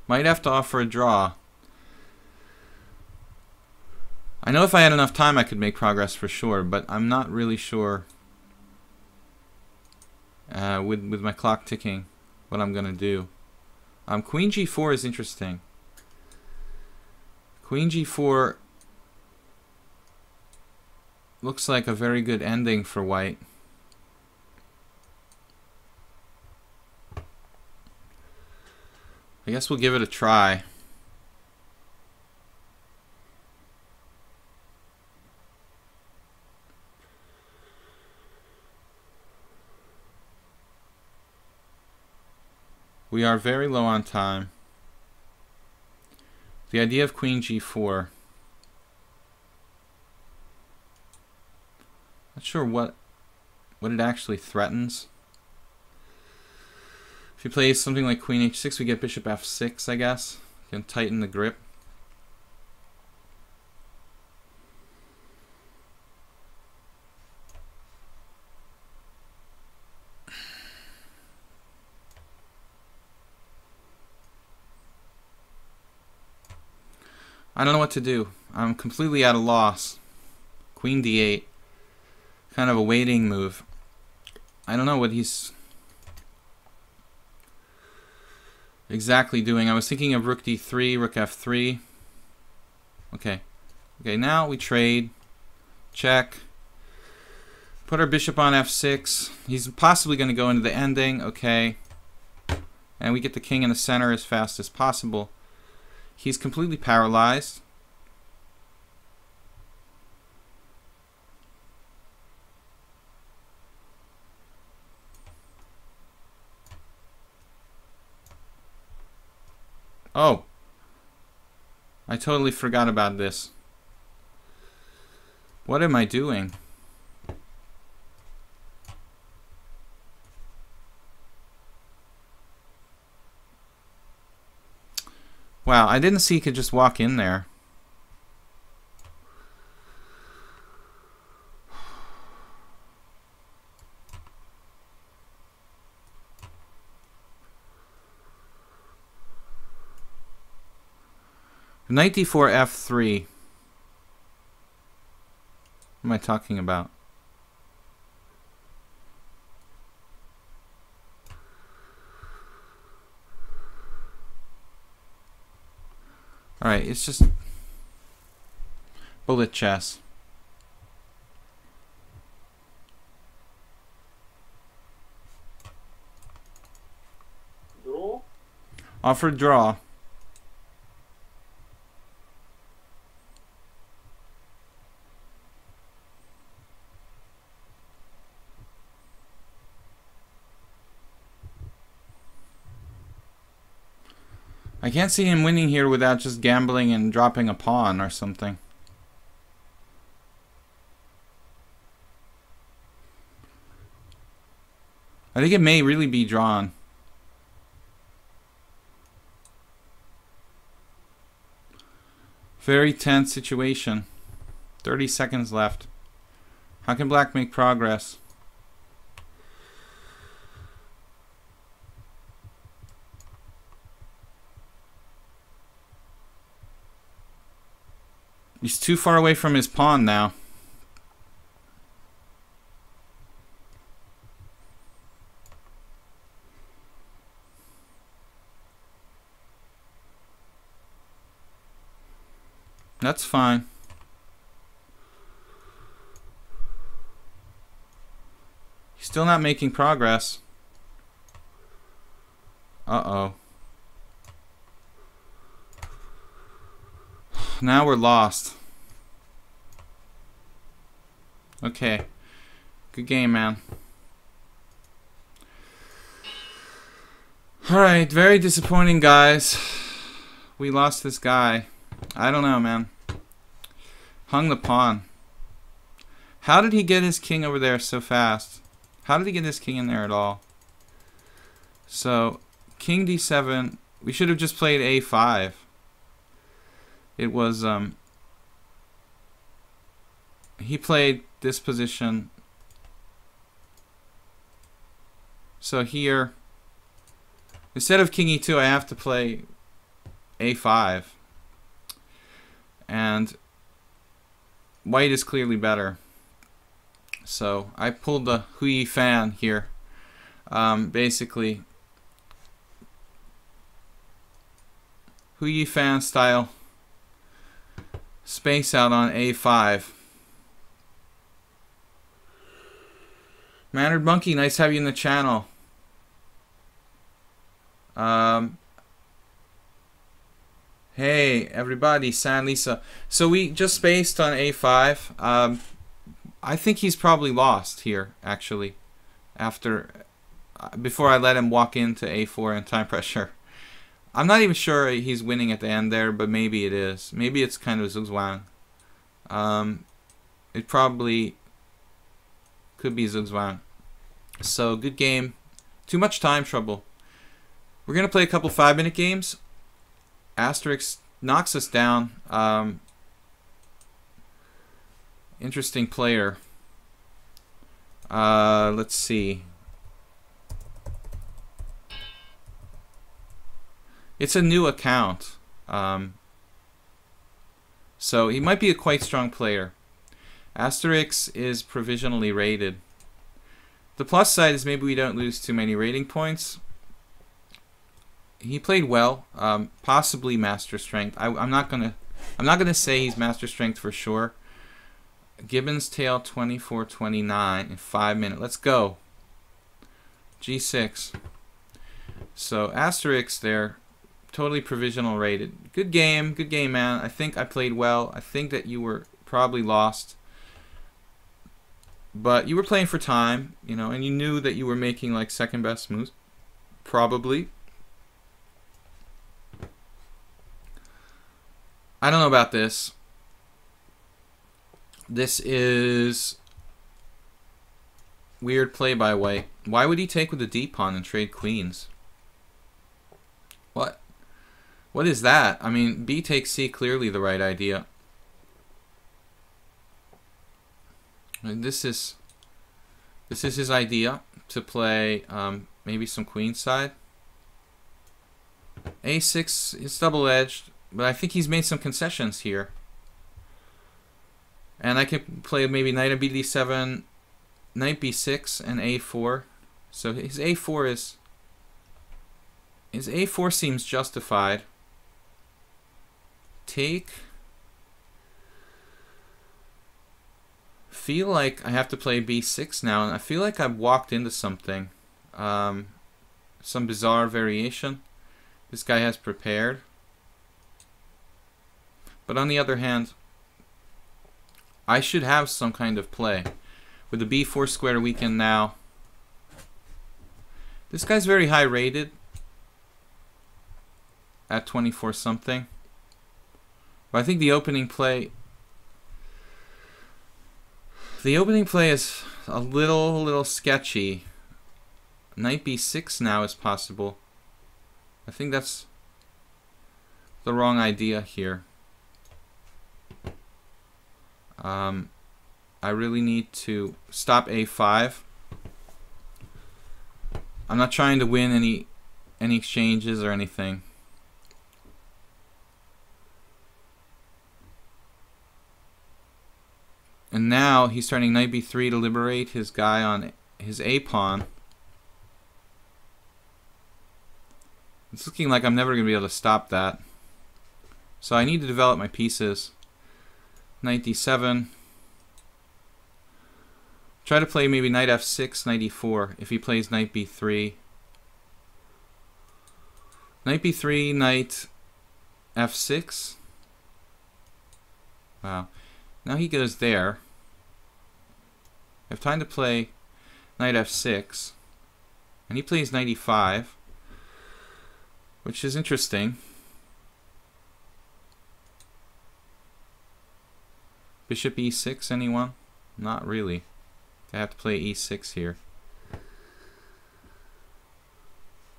Might have to offer a draw. I know if I had enough time I could make progress for sure, but I'm not really sure with my clock ticking what I'm gonna do. Queen g4 is interesting. Queen g4 looks like a very good ending for white. I guess we'll give it a try. We are very low on time. The idea of Queen g4. Not sure what it actually threatens. If he plays something like Queen h6, we get Bishop f6, I guess. Can tighten the grip. I don't know what to do. I'm completely at a loss. Queen d8. Kind of a waiting move. I don't know what he's exactly doing. I was thinking of rook d3, rook f3. Okay. Okay, now we trade. Check. Put our bishop on f6. He's possibly going to go into the ending. Okay. And we get the king in the center as fast as possible. He's completely paralyzed. Oh, I totally forgot about this. What am I doing? Wow, I didn't see he could just walk in there. Knight d4 f3. What am I talking about? Alright, it's just bullet chess. Draw? Offer draw. I can't see him winning here without just gambling and dropping a pawn or something. I think it may really be drawn. Very tense situation. 30 seconds left. How can black make progress? He's too far away from his pawn now. That's fine. He's still not making progress. Uh-oh. Now we're lost. Okay. Good game, man. Alright, very disappointing, guys. We lost this guy. I don't know, man. Hung the pawn. How did he get his king over there so fast? How did he get his king in there at all? So, king d7. We should have just played a5. It was, he played this position. So here, instead of king e2, I have to play a5. And white is clearly better. So I pulled the Hui Fan here. Basically, Hui Fan style space out on a5. Mannered Monkey, nice to have you in the channel. Hey everybody, San Lisa. So we just spaced on a5. I think he's probably lost here, actually, before I let him walk into a4 and time pressure. I'm not even sure he's winning at the end there, but maybe it is. Maybe it's kind of Zugzwang. It probably could be Zugzwang. So good game. Too much time trouble. We're gonna play a couple 5-minute games. Asterix knocks us down. Interesting player. Let's see. It's a new account. So he might be a quite strong player. Asterix is provisionally rated. The plus side is maybe we don't lose too many rating points. He played well, possibly master strength. I'm not gonna say he's master strength for sure. Gibbon's tail 24-29 in 5 minutes. Let's go. G6. So Asterix there, totally provisional rated. Good game, man. I think I played well. I think that you were probably lost, but you were playing for time, you know, and you knew that you were making like second best moves, probably. I don't know about this. This is weird play by white. Why would he take with the D pawn and trade queens? What? What is that? I mean, B takes C, clearly the right idea. And this is his idea to play maybe some queenside. A6 is double-edged. But I think he's made some concessions here. And I can play maybe knight on bd7, knight b6, and a4. So his a4 seems justified. Take. Feel like I have to play b6 now, and I feel like I've walked into something. Some bizarre variation this guy has prepared. But on the other hand, I should have some kind of play. With the b4 square weakened now. This guy's very high rated. At 24 something. But I think the opening play... The opening play is a little sketchy. Knight b6 now is possible. I think that's the wrong idea here. I really need to stop a5. I'm not trying to win any exchanges or anything. And now he's starting knight b3 to liberate his guy on his a pawn. It's looking like I'm never going to be able to stop that. So I need to develop my pieces. Knight d7. Try to play maybe knight f6, knight e4 if he plays knight b3. Knight b3, knight f6. Wow. Now he goes there. I have time to play knight f6. And he plays knight e5, which is interesting. Bishop e6, anyone? Not really. I have to play e6 here.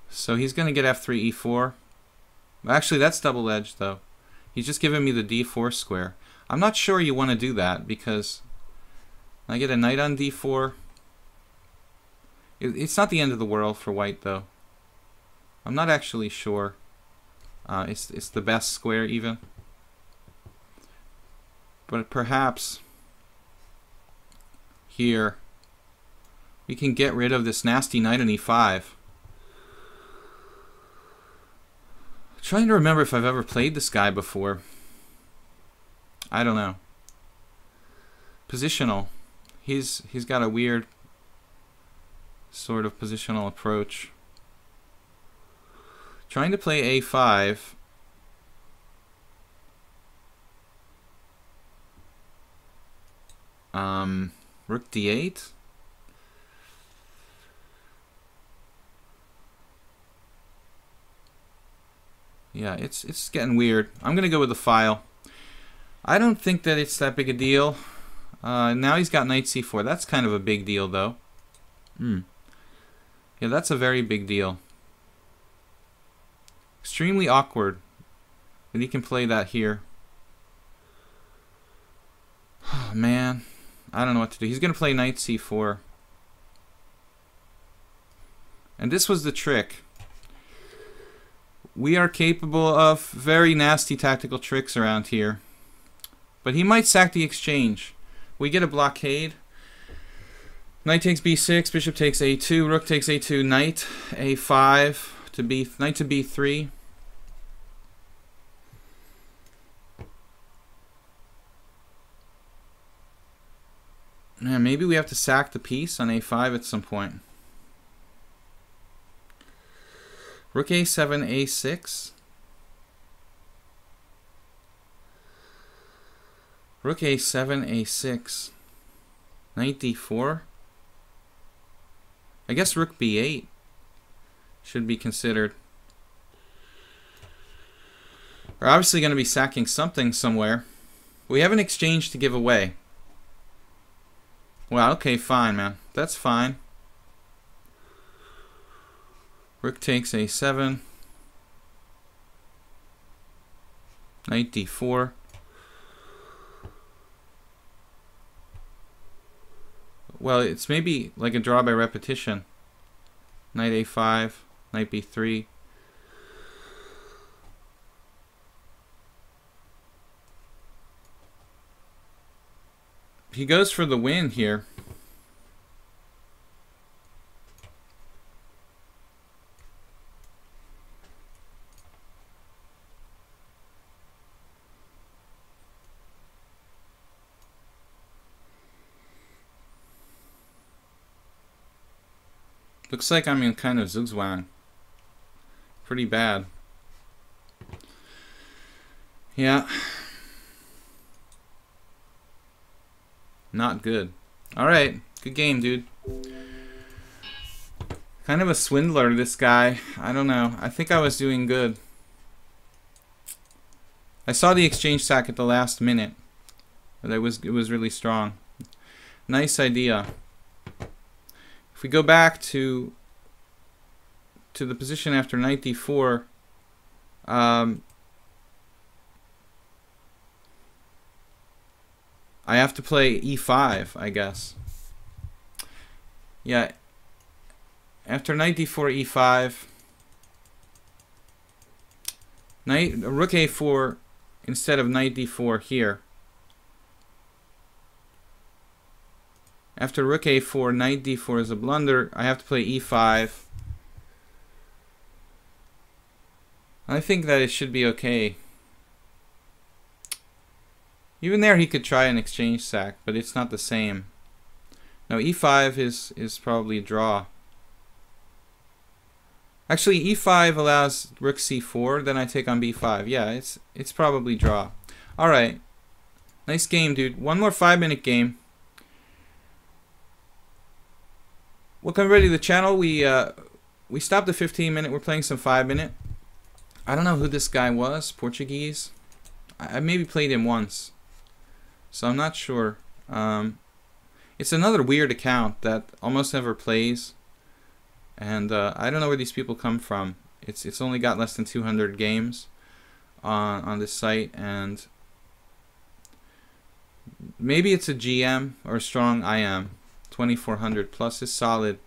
So he's going to get f3, e4. Actually, that's double-edged, though. He's just giving me the d4 square. I'm not sure you want to do that, because I get a knight on d4. It's not the end of the world for white, though. I'm not actually sure. It's the best square even. But perhaps here we can get rid of this nasty knight on e5. Trying to remember if I've ever played this guy before. I don't know. Positional. He's got a weird sort of positional approach. Trying to play a5. Rook d8. Yeah, it's getting weird. I'm gonna go with the file. I don't think that it's that big a deal. Now he's got knight c4. That's kind of a big deal, though. Yeah, that's a very big deal. Extremely awkward that he can play that here. Oh, man. I don't know what to do. He's going to play knight c4. And this was the trick. We are capable of very nasty tactical tricks around here. But he might sack the exchange. We get a blockade. Knight takes b6, bishop takes a2, rook takes a2, knight a5 to knight to b3. Yeah, maybe we have to sack the piece on a5 at some point. Rook a7, a6. Rook a7, a6. Knight d4. I guess rook b8 should be considered. We're obviously going to be sacking something somewhere. We have an exchange to give away. Well, okay, fine, man. That's fine. Rook takes a7. Knight d4. Well, it's maybe like a draw by repetition. Knight a5, knight b3. He goes for the win here. Looks like I'm in kind of zugzwang. Pretty bad. Yeah. Not good. Alright. Good game, dude. Kind of a swindler, this guy. I don't know. I think I was doing good. I saw the exchange sack at the last minute. But it was really strong. Nice idea. If we go back to the position after knight d4, I have to play e5, I guess. Yeah. After knight d4, e5, rook a4 instead of knight d4 here. After rook a4, knight d4 is a blunder. I have to play e5. I think that it should be okay. Even there he could try an exchange sack, but it's not the same. No, e5 is probably a draw. Actually, e5 allows rook c4, then I take on b5. Yeah, it's probably draw. Alright. Nice game, dude. One more 5-minute game. Welcome everybody to the channel. We stopped at 15-minute. We're playing some 5-minute. I don't know who this guy was. Portuguese. I maybe played him once, so I'm not sure. It's another weird account that almost never plays, and I don't know where these people come from. It's only got less than 200 games on this site, and maybe it's a GM or a strong IM. 2400 plus is solid.